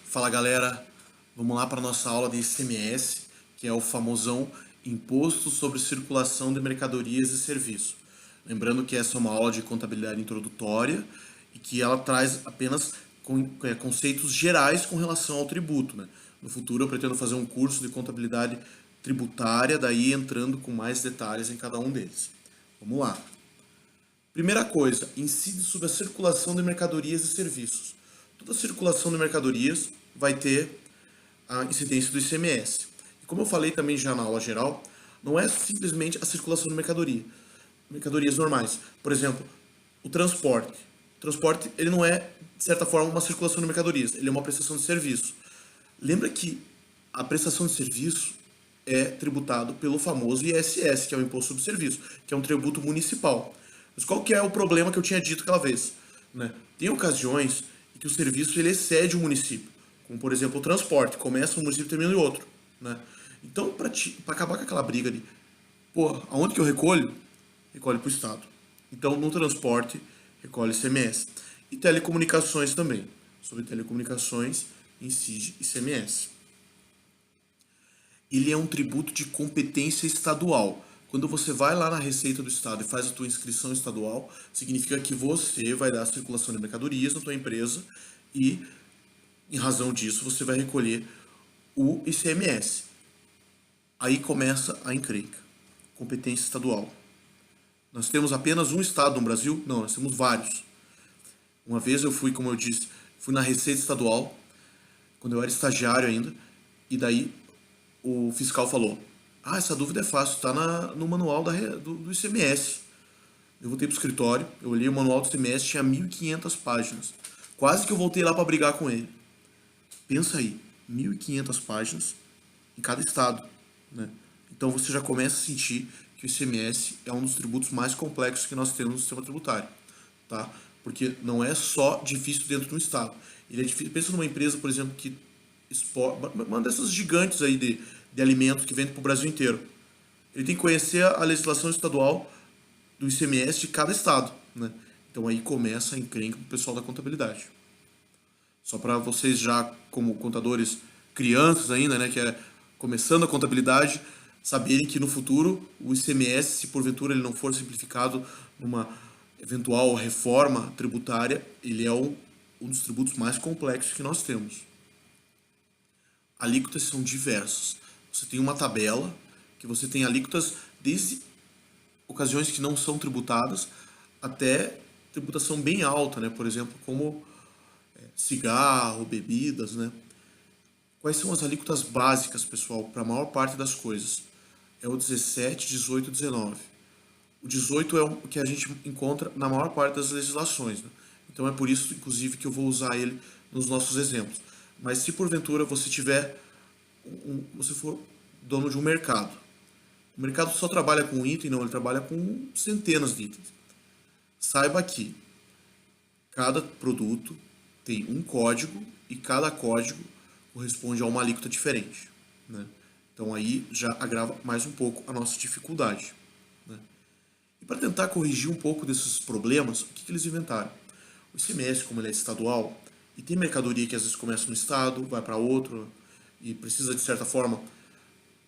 Fala galera, vamos lá para a nossa aula de ICMS, que é o famosão Imposto sobre Circulação de Mercadorias e Serviços. Lembrando que essa é uma aula de contabilidade introdutória e que ela traz apenas conceitos gerais com relação ao tributo, né? No futuro eu pretendo fazer um curso de contabilidade tributária, daí entrando com mais detalhes em cada um deles. Vamos lá. Primeira coisa, incide sobre a circulação de mercadorias e serviços. Toda circulação de mercadorias vai ter a incidência do ICMS. E como eu falei também já na aula geral, não é simplesmente a circulação de mercadorias normais. Por exemplo, o transporte. O transporte, ele não é, de certa forma, uma circulação de mercadorias, ele é uma prestação de serviço. Lembra que a prestação de serviço é tributado pelo famoso ISS, que é o Imposto sobre Serviço, que é um tributo municipal. Mas qual que é o problema que eu tinha dito aquela vez? Né? Tem ocasiões em que o serviço ele excede o município, como por exemplo o transporte, começa um município e termina em outro. Né? Então, para acabar com aquela briga de, pô, aonde que eu recolho? Recolhe para o Estado. Então, no transporte, recolhe ICMS. E telecomunicações também. Sobre telecomunicações, incide ICMS. Ele é um tributo de competência estadual. Quando você vai lá na Receita do Estado e faz a tua inscrição estadual, significa que você vai dar a circulação de mercadorias na tua empresa e, em razão disso, você vai recolher o ICMS. Aí começa a encrenca. Competência estadual. Nós temos apenas um estado no Brasil? Não, nós temos vários. Uma vez eu fui, como eu disse, fui na Receita Estadual, quando eu era estagiário ainda, e daí o fiscal falou: ah, essa dúvida é fácil, tá no manual do ICMS. Eu voltei pro escritório, eu olhei o manual do ICMS, tinha 1.500 páginas. Quase que eu voltei lá para brigar com ele. Pensa aí, 1.500 páginas em cada estado, né? Então você já começa a sentir que o ICMS é um dos tributos mais complexos que nós temos no sistema tributário, tá? Porque não é só difícil dentro do estado. Ele é difícil. Pensa numa empresa, por exemplo, que exporta, uma dessas gigantes aí de alimentos que vende para o Brasil inteiro. Ele tem que conhecer a legislação estadual do ICMS de cada estado, né? Então aí começa a encrenca pro pessoal da contabilidade. Só para vocês já, como contadores crianças ainda, né, que é começando a contabilidade, saberem que no futuro o ICMS, se porventura ele não for simplificado numa eventual reforma tributária, ele é um dos tributos mais complexos que nós temos. Alíquotas são diversas. Você tem uma tabela que você tem alíquotas desde ocasiões que não são tributadas até tributação bem alta, né? Por exemplo, como cigarro, bebidas, né? Quais são as alíquotas básicas, pessoal, para a maior parte das coisas? É o 17, 18 e 19. O 18 é o que a gente encontra na maior parte das legislações, né? Então é por isso, inclusive, que eu vou usar ele nos nossos exemplos. Mas se porventura você tiver, você for dono de um mercado, o mercado só trabalha com um item, não, ele trabalha com centenas de itens. Saiba que cada produto tem um código e cada código corresponde a uma alíquota diferente, né? Então aí já agrava mais um pouco a nossa dificuldade, né? E para tentar corrigir um pouco desses problemas, o que eles inventaram? O ICMS, como ele é estadual, e tem mercadoria que às vezes começa no estado, vai para outro, e precisa de certa forma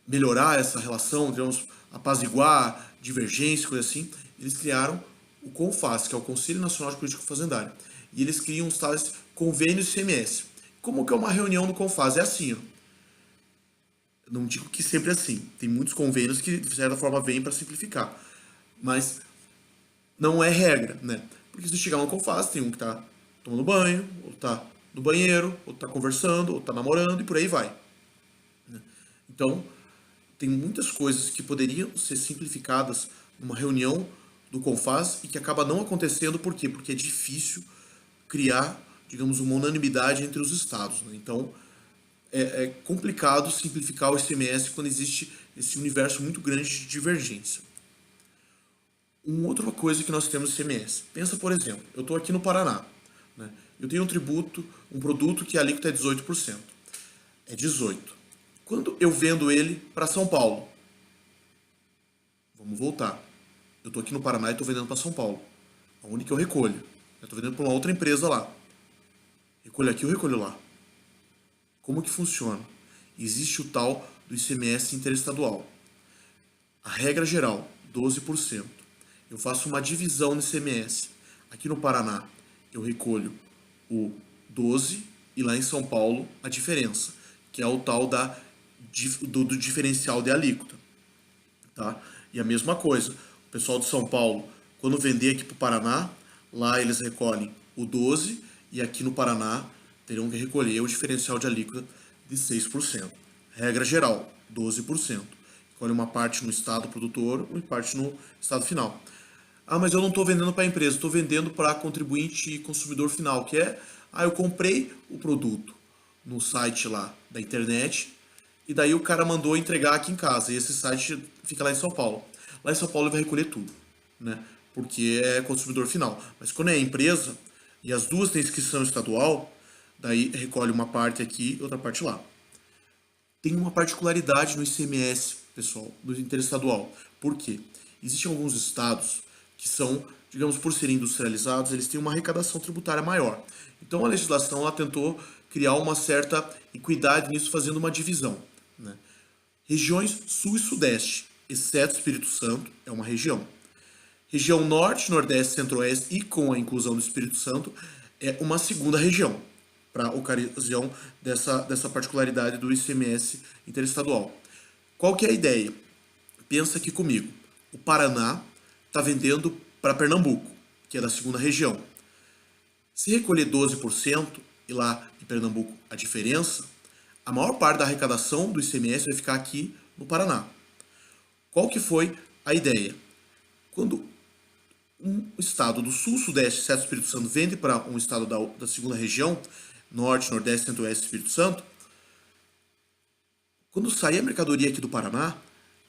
melhorar essa relação, digamos, apaziguar divergência, coisa assim, eles criaram o CONFAS, que é o Conselho Nacional de Política Fazendária. E eles criam os tais convênios ICMS. Como que é uma reunião no CONFAS? É assim, ó. Não digo que sempre é assim. Tem muitos convênios que, de certa forma, vêm para simplificar. Mas não é regra, né? Porque se chegar no CONFAS, tem um que está tomando banho, ou está no banheiro, ou está conversando, ou está namorando, e por aí vai. Então, tem muitas coisas que poderiam ser simplificadas numa reunião do CONFAS e que acaba não acontecendo, por quê? Porque é difícil criar, digamos, uma unanimidade entre os estados, né? Então, é complicado simplificar o ICMS quando existe esse universo muito grande de divergência. Uma outra coisa que nós temos no ICMS. Pensa, por exemplo, eu estou aqui no Paraná, né? Eu tenho um tributo, um produto que a alíquota é 18%. É 18%. Quando eu vendo ele para São Paulo, vamos voltar. Eu estou aqui no Paraná e estou vendendo para São Paulo. Aonde que eu recolho? Eu estou vendendo para uma outra empresa lá. Recolho aqui ou recolho lá? Como que funciona? Existe o tal do ICMS interestadual. A regra geral, 12%. Eu faço uma divisão no ICMS. Aqui no Paraná, eu recolho o 12 e lá em São Paulo a diferença, que é o tal do diferencial de alíquota. Tá? E a mesma coisa, o pessoal de São Paulo, quando vender aqui para o Paraná, lá eles recolhem o 12 e aqui no Paraná terão que recolher o diferencial de alíquota de 6%. Regra geral, 12%. Recolhe uma parte no estado produtor e parte no estado final. Ah, mas eu não estou vendendo para a empresa, estou vendendo para contribuinte e consumidor final, que é, eu comprei o produto no site lá da internet e daí o cara mandou entregar aqui em casa e esse site fica lá em São Paulo. Lá em São Paulo ele vai recolher tudo, né? Porque é consumidor final. Mas quando é empresa e as duas têm inscrição estadual, daí recolhe uma parte aqui e outra parte lá. Tem uma particularidade no ICMS, pessoal, do interestadual. Por quê? Existem alguns estados que são, digamos, por serem industrializados, eles têm uma arrecadação tributária maior. Então a legislação ela tentou criar uma certa equidade nisso, fazendo uma divisão, né? Regiões Sul e Sudeste, exceto Espírito Santo, é uma região. Região Norte, Nordeste, Centro-Oeste e com a inclusão do Espírito Santo é uma segunda região, para ocasião dessa particularidade do ICMS interestadual. Qual que é a ideia? Pensa aqui comigo. O Paraná está vendendo para Pernambuco, que é da segunda região. Se recolher 12% e lá em Pernambuco a diferença, a maior parte da arrecadação do ICMS vai ficar aqui no Paraná. Qual que foi a ideia? Quando um estado do Sul, Sudeste, exceto Espírito Santo, vende para um estado da segunda região, Norte, Nordeste, Centro-Oeste, Espírito Santo, quando sair a mercadoria aqui do Paraná,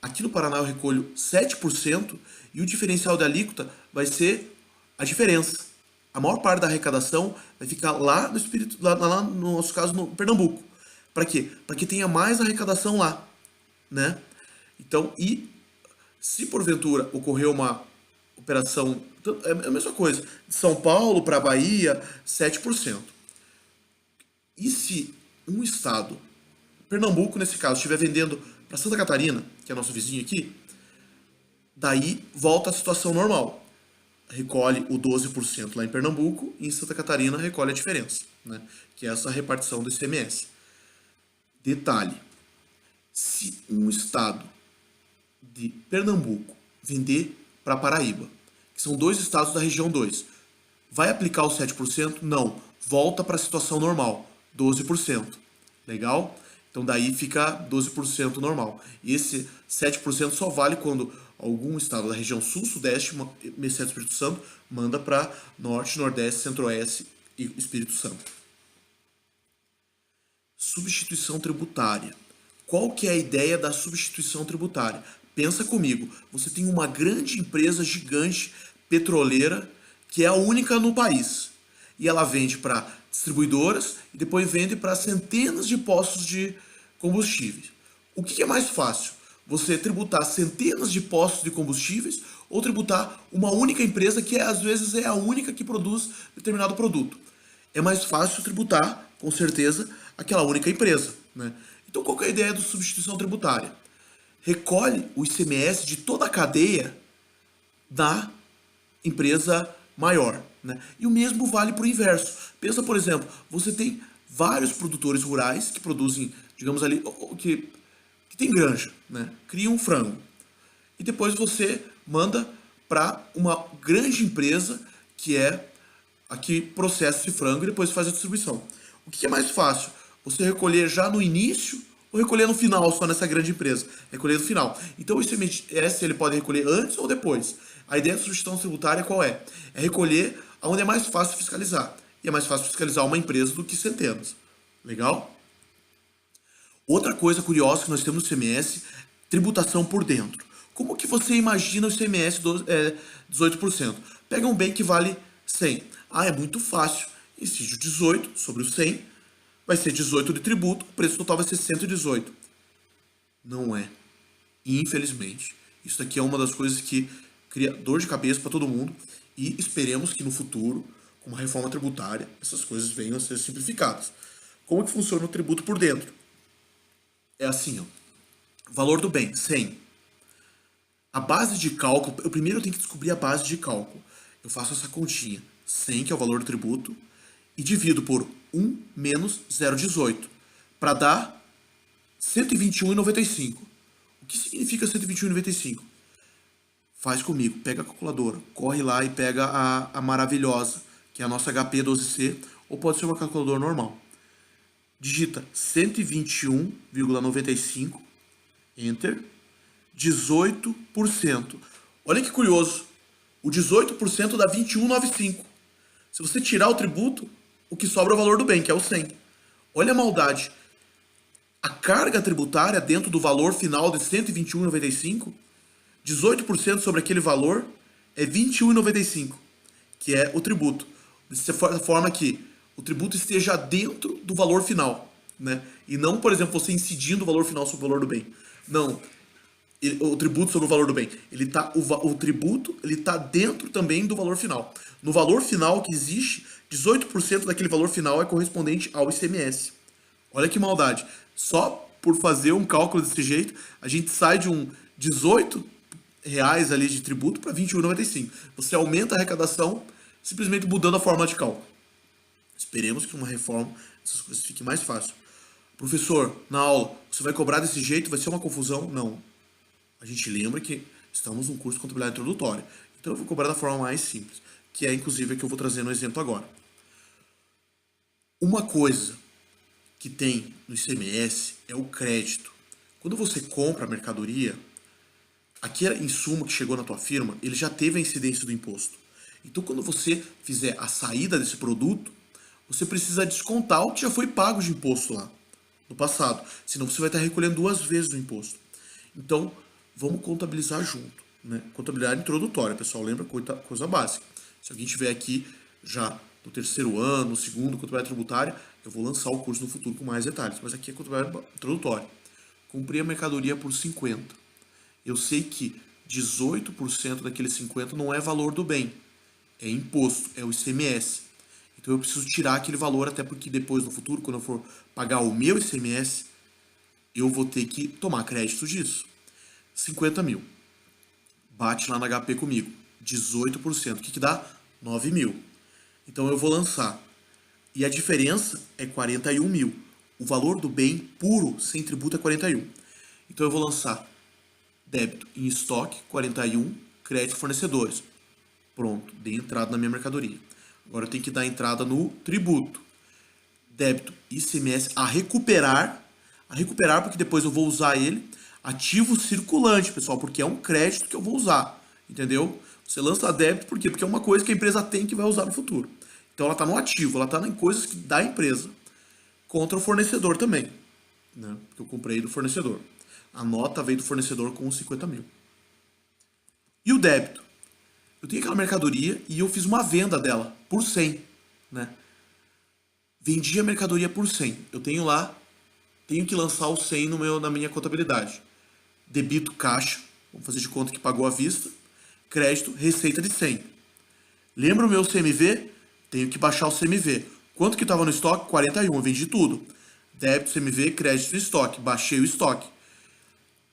aqui no Paraná eu recolho 7% e o diferencial da alíquota vai ser a diferença. A maior parte da arrecadação vai ficar lá no lá no nosso caso no Pernambuco. Para quê? Para que tenha mais arrecadação lá, né? Então, e se porventura ocorreu uma operação, é a mesma coisa, de São Paulo para Bahia, 7%. E se um estado, Pernambuco nesse caso, estiver vendendo para Santa Catarina, que é nosso vizinho aqui, daí volta a situação normal. Recolhe o 12% lá em Pernambuco e em Santa Catarina recolhe a diferença, né? Que é essa repartição do ICMS. Detalhe, se um estado de Pernambuco vender para Paraíba, que são dois estados da região 2, vai aplicar o 7%? Não, volta para a situação normal, 12%. Legal? Então daí fica 12% normal. E esse 7% só vale quando algum estado da região Sul, Sudeste, exceto Espírito Santo, manda para Norte, Nordeste, Centro-Oeste e Espírito Santo. Substituição tributária. Qual que é a ideia da substituição tributária? Pensa comigo, você tem uma grande empresa gigante petroleira que é a única no país. E ela vende para distribuidoras e depois vende para centenas de postos de combustíveis. O que é mais fácil? Você tributar centenas de postos de combustíveis ou tributar uma única empresa que às vezes é a única que produz determinado produto? É mais fácil tributar, com certeza, aquela única empresa, né? Então qual que é a ideia da substituição tributária? Recolhe o ICMS de toda a cadeia da empresa maior, né? E o mesmo vale para o inverso. Pensa, por exemplo, você tem vários produtores rurais que produzem, digamos ali, que tem granja, né? Cria um frango. E depois você manda para uma grande empresa que é a que processa esse frango e depois faz a distribuição. O que é mais fácil? Você recolher já no início ou recolher no final, só nessa grande empresa? Recolher no final. Então o ICMS ele pode recolher antes ou depois. A ideia da substituição tributária qual é? É recolher onde é mais fácil fiscalizar. E é mais fácil fiscalizar uma empresa do que centenas. Legal? Outra coisa curiosa que nós temos no ICMS, tributação por dentro. Como que você imagina o ICMS 18%? Pega um bem que vale 100. É muito fácil. Incide 18 sobre o 100, vai ser 18 de tributo, o preço total vai ser 118. Não é. Infelizmente. Isso daqui é uma das coisas que cria dor de cabeça para todo mundo e esperemos que no futuro, com uma reforma tributária, essas coisas venham a ser simplificadas. Como que funciona o tributo por dentro? É assim, ó. Valor do bem, 100. A base de cálculo, eu primeiro tenho que descobrir a base de cálculo. Eu faço essa continha, 100, que é o valor do tributo, e divido por 1 menos 0,18, para dar 121,95. O que significa 121,95? Faz comigo, pega a calculadora, corre lá e pega a maravilhosa, que é a nossa HP12C, ou pode ser uma calculadora normal. Digita 121,95, Enter, 18%. Olha que curioso, o 18% dá 21,95. Se você tirar o tributo, o que sobra é o valor do bem, que é o 100. Olha a maldade. A carga tributária dentro do valor final de 121,95, 18% sobre aquele valor é 21,95, que é o tributo. De forma que o tributo esteja dentro do valor final, né? E não, por exemplo, você incidindo o valor final sobre o valor do bem. Não. O tributo sobre o valor do bem. O tributo ele está dentro também do valor final. No valor final que existe, 18% daquele valor final é correspondente ao ICMS. Olha que maldade. Só por fazer um cálculo desse jeito, a gente sai de um 18 reais ali de tributo para 21,95. Você aumenta a arrecadação simplesmente mudando a forma de cálculo. Esperemos que uma reforma essas coisas fiquem mais fácil. Professor, na aula, você vai cobrar desse jeito? Vai ser uma confusão? Não. A gente lembra que estamos num curso de contabilidade introdutória. Então eu vou cobrar da forma mais simples, que é inclusive a que eu vou trazer no exemplo agora. Uma coisa que tem no ICMS é o crédito. Quando você compra a mercadoria, aquele insumo que chegou na tua firma, ele já teve a incidência do imposto. Então, quando você fizer a saída desse produto, você precisa descontar o que já foi pago de imposto lá no passado. Senão você vai estar recolhendo 2 vezes o imposto. Então, vamos contabilizar junto, né? Contabilidade introdutória, pessoal, lembra? Coisa básica. Se alguém tiver aqui já no terceiro ano, no segundo, contabilidade tributária, eu vou lançar o curso no futuro com mais detalhes. Mas aqui é contabilidade introdutória. Comprei a mercadoria por 50. Eu sei que 18% daquele 50 não é valor do bem, é imposto, é o ICMS. Então eu preciso tirar aquele valor, até porque depois no futuro, quando eu for pagar o meu ICMS, eu vou ter que tomar crédito disso. 50 mil. Bate lá na HP comigo. 18%. O que dá? 9 mil. Então eu vou lançar. E a diferença é 41 mil. O valor do bem puro, sem tributo, é 41. Então eu vou lançar débito em estoque, 41, crédito fornecedores. Pronto, dei entrada na minha mercadoria. Agora eu tenho que dar entrada no tributo. Débito ICMS a recuperar porque depois eu vou usar ele. Ativo circulante, pessoal, porque é um crédito que eu vou usar, entendeu? Você lança débito por quê? Porque é uma coisa que a empresa tem que vai usar no futuro. Então ela está no ativo, ela está em coisas da empresa. Contra o fornecedor também, né? Porque eu comprei do fornecedor. A nota veio do fornecedor com 50 mil. E o débito? Eu tenho aquela mercadoria e eu fiz uma venda dela por 100, né? Vendi a mercadoria por 100. Eu tenho lá, tenho que lançar o 100 na minha contabilidade. Debito caixa, vamos fazer de conta que pagou à vista. Crédito, receita de 100. Lembra o meu CMV? Tenho que baixar o CMV. Quanto que estava no estoque? 41, eu vendi tudo. Débito, CMV, crédito no estoque. Baixei o estoque.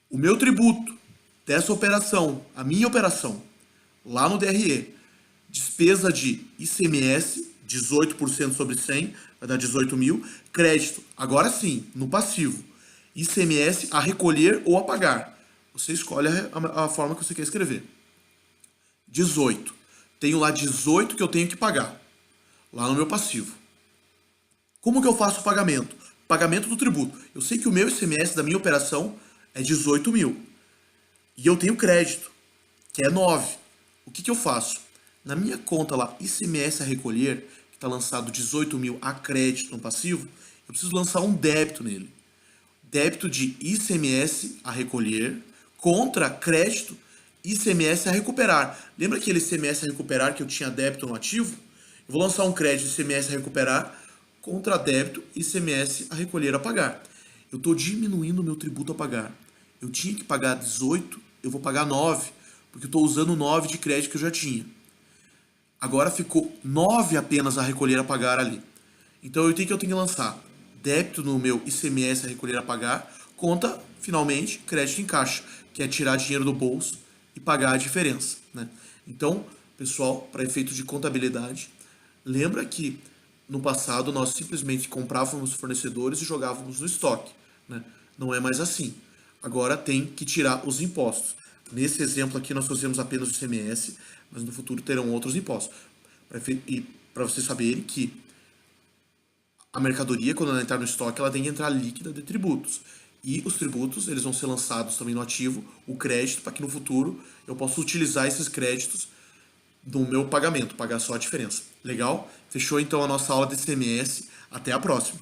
O meu tributo dessa operação, a minha operação, lá no DRE, despesa de ICMS, 18% sobre 100, vai dar 18 mil. Crédito, agora sim, no passivo. ICMS a recolher ou a pagar. Você escolhe a forma que você quer escrever. 18. Tenho lá 18 que eu tenho que pagar. Lá no meu passivo. Como que eu faço o pagamento? Pagamento do tributo. Eu sei que o meu ICMS da minha operação é 18 mil. E eu tenho crédito, que é 9. O que eu faço? Na minha conta lá, ICMS a recolher, que está lançado 18 mil a crédito no passivo, eu preciso lançar um débito nele. Débito de ICMS a recolher contra crédito ICMS a recuperar. Lembra aquele ICMS a recuperar que eu tinha débito no ativo? Eu vou lançar um crédito ICMS a recuperar contra débito ICMS a recolher a pagar. Eu estou diminuindo o meu tributo a pagar. Eu tinha que pagar 18, eu vou pagar 9, porque eu estou usando 9 de crédito que eu já tinha. Agora ficou 9 apenas a recolher a pagar ali. Então eu tenho que lançar débito no meu ICMS a recolher a pagar, conta, finalmente, crédito em caixa, que é tirar dinheiro do bolso e pagar a diferença, né? Então, pessoal, para efeito de contabilidade, lembra que no passado nós simplesmente comprávamos fornecedores e jogávamos no estoque, né? Não é mais assim. Agora tem que tirar os impostos. Nesse exemplo aqui nós fazemos apenas o ICMS, mas no futuro terão outros impostos. E para vocês saberem que a mercadoria, quando ela entrar no estoque, ela tem que entrar líquida de tributos. E os tributos, eles vão ser lançados também no ativo, o crédito, para que no futuro eu possa utilizar esses créditos do meu pagamento, pagar só a diferença. Legal? Fechou então a nossa aula de ICMS. Até a próxima.